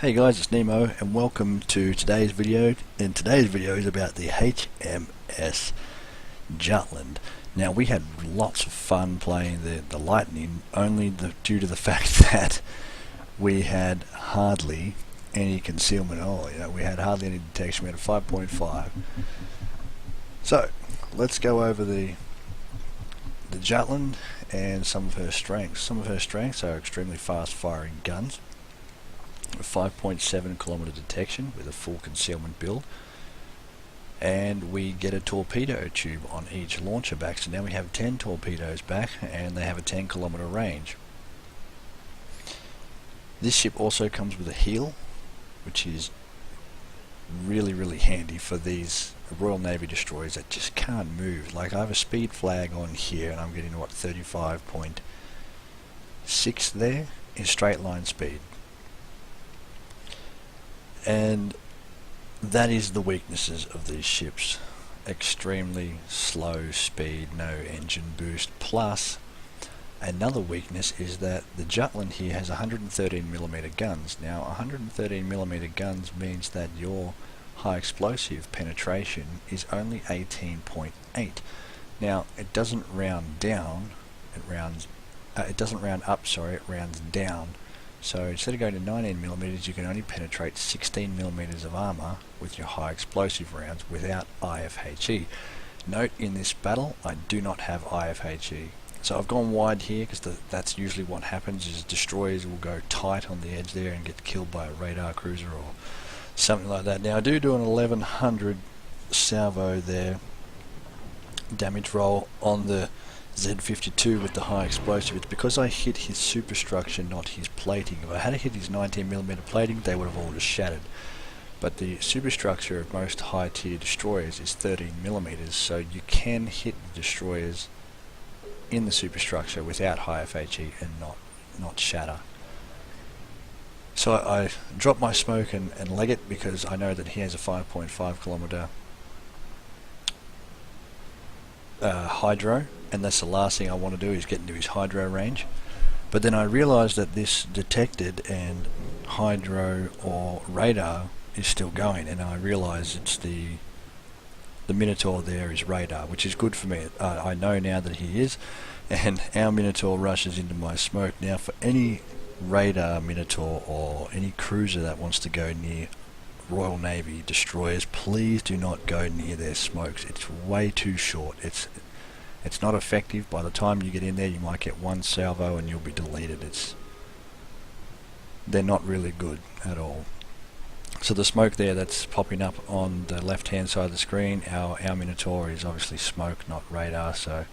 Hey guys, it's Nemo and welcome to today's video. And today's video is about the HMS Jutland. Now we had lots of fun playing the Lightning, due to the fact that we had hardly any concealment at all. We had hardly any detection. We had a 5.5. So let's go over the Jutland and some of her strengths. Some of her strengths are extremely fast firing guns, a 5.7 kilometer detection with a full concealment build, and we get a torpedo tube on each launcher back, so now we have 10 torpedoes back and they have a 10 kilometer range. This ship also comes with a heel, which is really handy for these Royal Navy destroyers that just can't move. Like, I have a speed flag on here and I'm getting what, 35.6 there in straight line speed. And that is the weaknesses of these ships. Extremely slow speed, no engine boost. Plus, another weakness is that the Jutland here has 113mm guns. Now, 113mm guns means that your high explosive penetration is only 18.8. Now, it doesn't round down, it doesn't round up, sorry, it rounds down. So instead of going to 19mm, you can only penetrate 16mm of armour with your high explosive rounds without IFHE. Note, in this battle I do not have IFHE. So I've gone wide here because that's usually what happens, is destroyers will go tight on the edge there and get killed by a radar cruiser or something like that. Now I do an 1100 salvo there damage roll on the Z52 with the high explosive. It's because I hit his superstructure, not his plating. If I had hit his 19mm plating, they would have all just shattered. But the superstructure of most high tier destroyers is 13mm, so you can hit the destroyers in the superstructure without high FHE and not shatter. So I drop my smoke and leg it because I know that he has a 5.5 kilometer hydro, and that's the last thing I want to do, is get into his hydro range. But then I realised that this detected and hydro or radar is still going, and I realise it's the Minotaur there is radar, which is good for me. I know now that he is, and our Minotaur rushes into my smoke. Now, for any radar Minotaur or any cruiser that wants to go near Royal Navy destroyers, please do not go near their smokes. It's way too short. It's not effective. By the time you get in there, you might get one salvo and you'll be deleted. They're not really good at all. So the smoke there that's popping up on the left hand side of the screen, our Minotaur is obviously smoke, not radar, so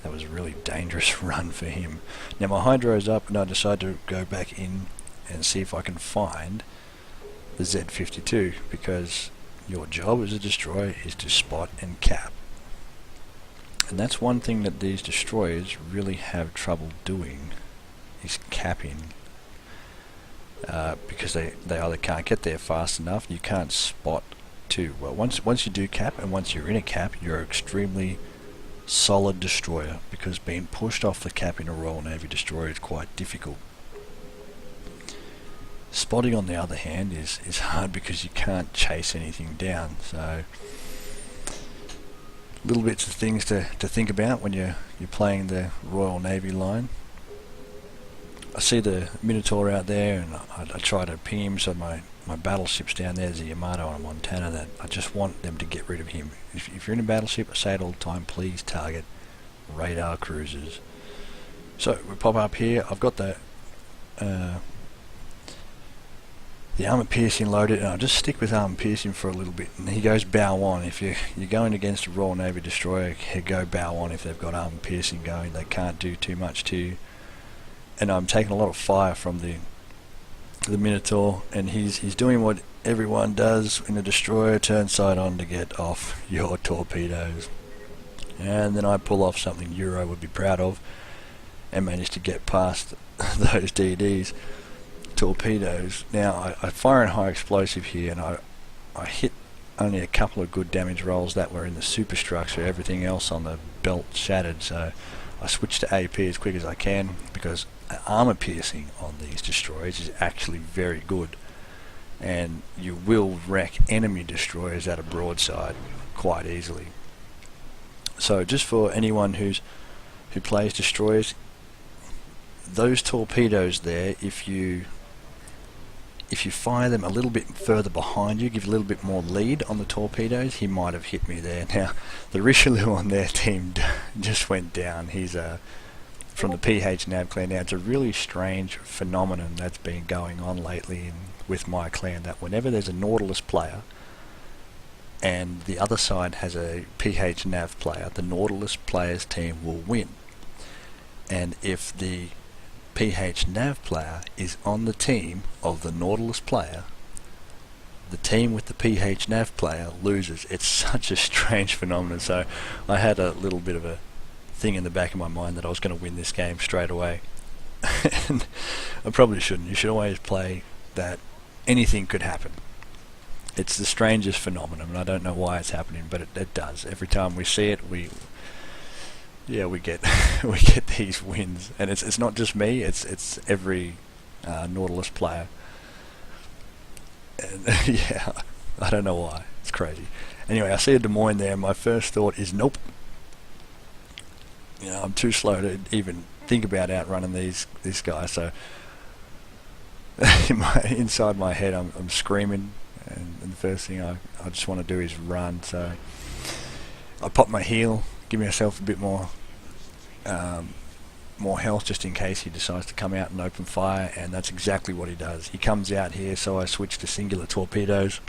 that was a really dangerous run for him. Now my hydro's up and I decide to go back in and see if I can find the Z52, because your job as a destroyer is to spot and cap. And that's one thing that these destroyers really have trouble doing, is capping, because they either can't get there fast enough, you can't spot too well. Once you do cap, and once you're in a cap, you're an extremely solid destroyer, because being pushed off the cap in a Royal Navy destroyer is quite difficult. Spotting, on the other hand, is hard because you can't chase anything down. So little bits of things to think about when you're playing the Royal Navy line. I see the Minotaur out there and I try to ping him, so my battleship's down there. There's a Yamato and a Montana that I just want them to get rid of him. If you're in a battleship, I say it all the time, please target radar cruisers. So we pop up here. I've got the armor piercing loaded, and I'll just stick with armor piercing for a little bit. And he goes bow on. If you're going against a Royal Navy destroyer, he'll go bow on if they've got armor piercing going. They can't do too much to you. And I'm taking a lot of fire from the Minotaur, and he's doing what everyone does in a destroyer: turn side on to get off your torpedoes. And then I pull off something Euro would be proud of and manage to get past those DDs torpedoes. Now I fire in high explosive here, and I hit only a couple of good damage rolls that were in the superstructure. Everything else on the belt shattered, so I switch to AP as quick as I can, because armor piercing on these destroyers is actually very good. and you will wreck enemy destroyers at a broadside quite easily. So just for anyone who plays destroyers, those torpedoes there, if you fire them a little bit further behind you, give a little bit more lead on the torpedoes, he might have hit me there. Now, the Richelieu on their team just went down. He's from the PH Nav clan. Now, it's a really strange phenomenon that's been going on lately with my clan, that whenever there's a Nautilus player and the other side has a PH Nav player, the Nautilus player's team will win. And if the PH Nav player is on the team of the Nautilus player, the team with the PH Nav player loses. It's such a strange phenomenon. So I had a little bit of a thing in the back of my mind that I was going to win this game straight away. And I probably shouldn't. You should always play that anything could happen. It's the strangest phenomenon, and I don't know why it's happening, but it does. Every time we see it, we get we get these wins, and it's not just me. It's every Nautilus player, and yeah, I don't know why. It's crazy. Anyway, I see a Des Moines there. My first thought is nope. I'm too slow to even think about outrunning this guy. So inside my head, I'm screaming, and the first thing I just want to do is run. So I pop my heel, give myself a bit more health just in case he decides to come out and open fire, and that's exactly what he does. He comes out here, so I switch to singular torpedoes,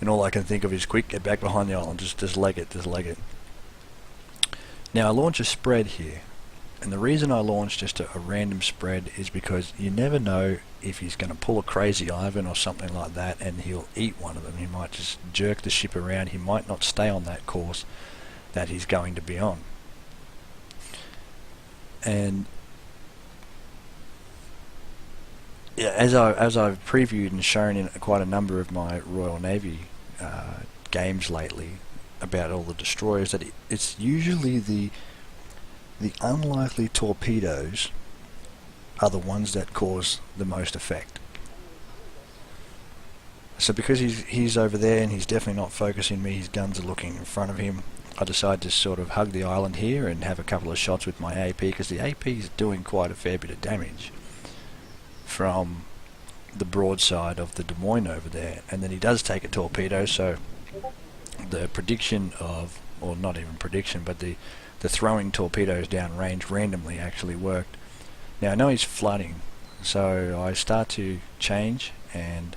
and all I can think of is quick, get back behind the island, just leg it. Now I launch a spread here, and the reason I launch just a random spread is because you never know if he's going to pull a crazy Ivan or something like that, and he'll eat one of them. He might just jerk the ship around. He might not stay on that course that he's going to be on. And yeah, as I've previewed and shown in quite a number of my Royal Navy games lately about all the destroyers, that it's usually the unlikely torpedoes are the ones that cause the most effect. So because he's over there and he's definitely not focusing me, his guns are looking in front of him, I decide to sort of hug the island here and have a couple of shots with my AP, because the AP is doing quite a fair bit of damage from the broadside of the Des Moines over there. And then he does take a torpedo, so the prediction of, or not even prediction, but the throwing torpedoes down range randomly actually worked. Now I know he's flooding, so I start to change and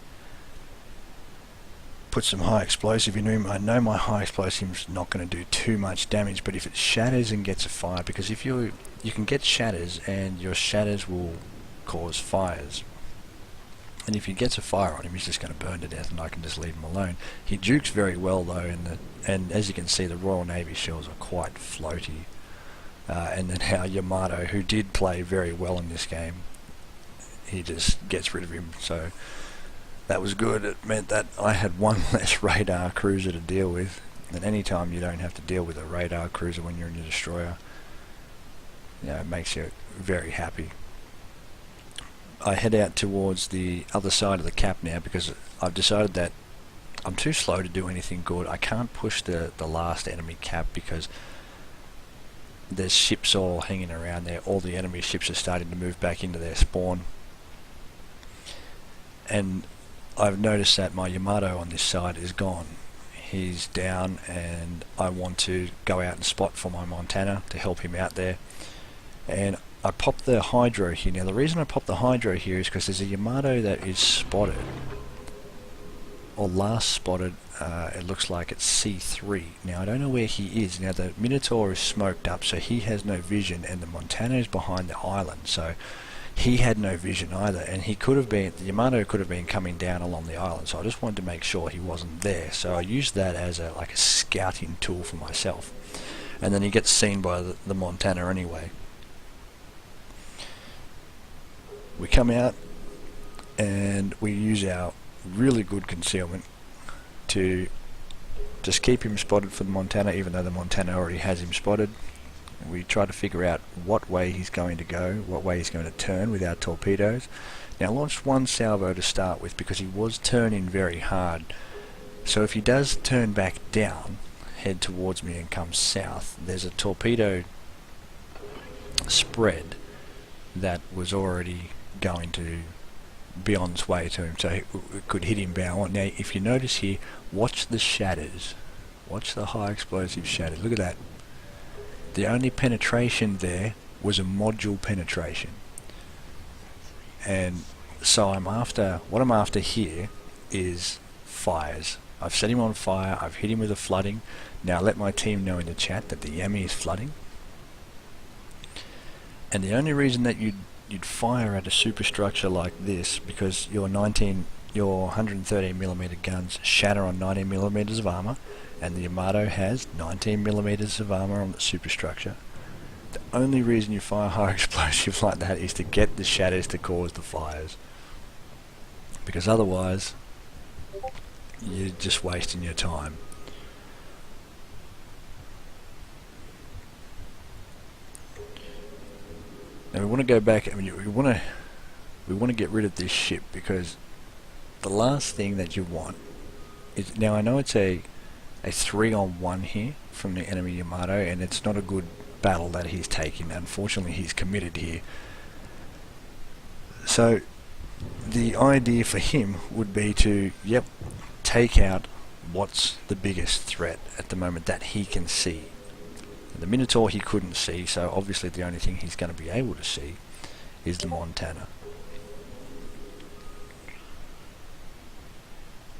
put some high explosive in him. I know my high explosive's not going to do too much damage, but if it shatters and gets a fire, because if you can get shatters, and your shatters will cause fires, and if he gets a fire on him, he's just going to burn to death, and I can just leave him alone. He jukes very well though, and as you can see, the Royal Navy shells are quite floaty. And then our Yamato, who did play very well in this game, he just gets rid of him. So that was good. It meant that I had one less radar cruiser to deal with, and any time you don't have to deal with a radar cruiser when you're in your destroyer, it makes you very happy. I head out towards the other side of the cap now, because I've decided that I'm too slow to do anything good. I can't push the last enemy cap because there's ships all hanging around there. All the enemy ships are starting to move back into their spawn, and I've noticed that my Yamato on this side is gone. He's down, and I want to go out and spot for my Montana to help him out there. And I popped the hydro here. Now the reason I popped the hydro here is because there's a Yamato that is spotted, or last spotted. It looks like it's C3. Now I don't know where he is. Now the Minotaur is smoked up, so he has no vision, and the Montana is behind the island, so he had no vision either, and the Yamato could have been coming down along the island, so I just wanted to make sure he wasn't there. So I used that as a scouting tool for myself, and then he gets seen by the Montana anyway. We come out and we use our really good concealment to just keep him spotted for the Montana, even though the Montana already has him spotted. We try to figure out what way he's going to go, what way he's going to turn with our torpedoes. Now I launched one salvo to start with because he was turning very hard. So if he does turn back down, head towards me and come south, there's a torpedo spread that was already going to be on its way to him, so it could hit him bow on. Now if you notice here, watch the shatters. Watch the high explosive shatters. Look at that. The only penetration there was a module penetration. And so what I'm after here is fires. I've set him on fire, I've hit him with a flooding. Now let my team know in the chat that the Yami is flooding. And the only reason that you'd fire at a superstructure like this, because your 113mm guns shatter on 19mm of armor, and the Yamato has 19mm of armor on the superstructure. The only reason you fire high explosive like that is to get the shatters to cause the fires, because otherwise you're just wasting your time. Now we want to go back. I mean, we want to get rid of this ship, because the last thing that you want is, now I know it's a 3-on-1 here from the enemy Yamato, and it's not a good battle that he's taking. Unfortunately, he's committed here. So the idea for him would be to, take out what's the biggest threat at the moment that he can see. The Minotaur he couldn't see, so obviously the only thing he's going to be able to see is the Montana.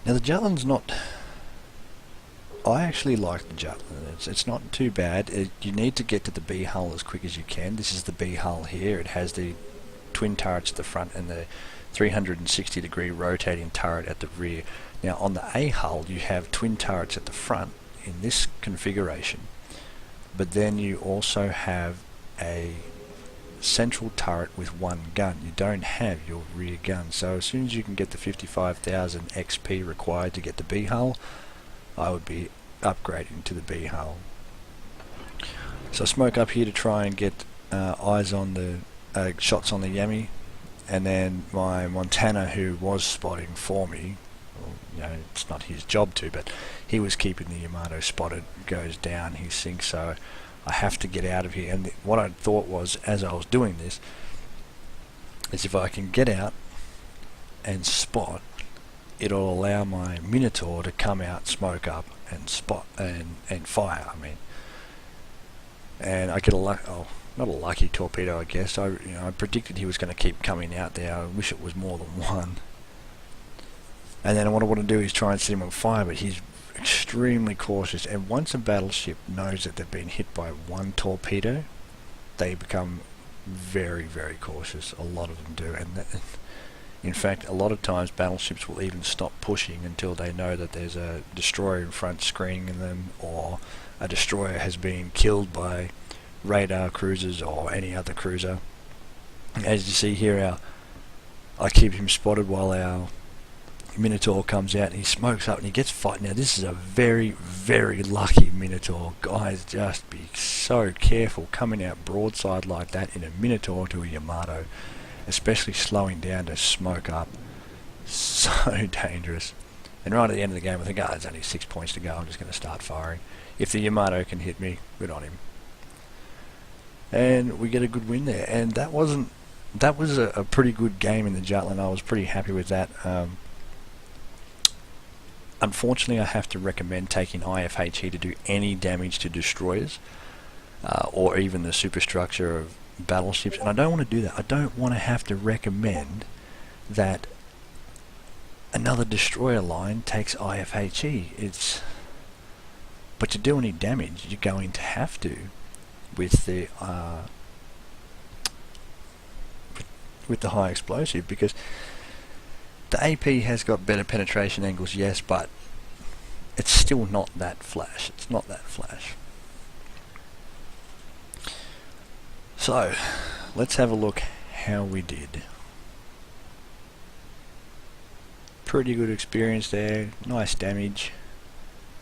Now the Jutland's not... I actually like the Jutland. It's not too bad. You need to get to the B hull as quick as you can. This is the B hull here. It has the twin turrets at the front and the 360-degree rotating turret at the rear. Now on the A hull you have twin turrets at the front in this configuration, but then you also have a central turret with one gun. You don't have your rear gun. So as soon as you can get the 55,000 XP required to get the B hull, I would be upgrading to the B hull. So I smoke up here to try and get eyes on the shots on the Yami, and then my Montana, who was spotting for me, well, it's not his job to, but he was keeping the Yamato spotted, goes down, he sinks. So I have to get out of here. And what I thought was, as I was doing this, is if I can get out and spot, it'll allow my Minotaur to come out, smoke up, and spot and fire. I mean, and I get not a lucky torpedo, I guess. I predicted he was going to keep coming out there. I wish it was more than one. And then what I want to do is try and set him on fire, but he's extremely cautious. And once a battleship knows that they've been hit by one torpedo, they become very, very cautious. A lot of them do. And in fact, a lot of times battleships will even stop pushing until they know that there's a destroyer in front screening them, or a destroyer has been killed by radar cruisers or any other cruiser. As you see here, I keep him spotted while our Minotaur comes out and he smokes up and he gets fight. Now this is a very, very lucky Minotaur. Guys, just be so careful coming out broadside like that in a Minotaur to a Yamato, especially slowing down to smoke up. So dangerous. And right at the end of the game I think, there's only 6 points to go, I'm just going to start firing. If the Yamato can hit me, good on him. And we get a good win there. And that was a pretty good game in the Jutland. I was pretty happy with that. Unfortunately, I have to recommend taking IFHE to do any damage to destroyers, or even the superstructure of battleships. And I don't want to do that. I don't want to have to recommend that another destroyer line takes IFHE. But to do any damage, you're going to have to with the high explosive, because the AP has got better penetration angles, yes, but it's still not that flash. It's not that flash. So let's have a look how we did. Pretty good experience there. Nice damage.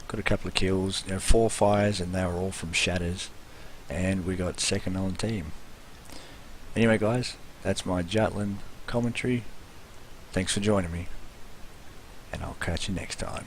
Got a couple of kills. 4 fires, and they were all from shatters. and we got second on the team. Anyway guys, that's my Jutland commentary. Thanks for joining me, and I'll catch you next time.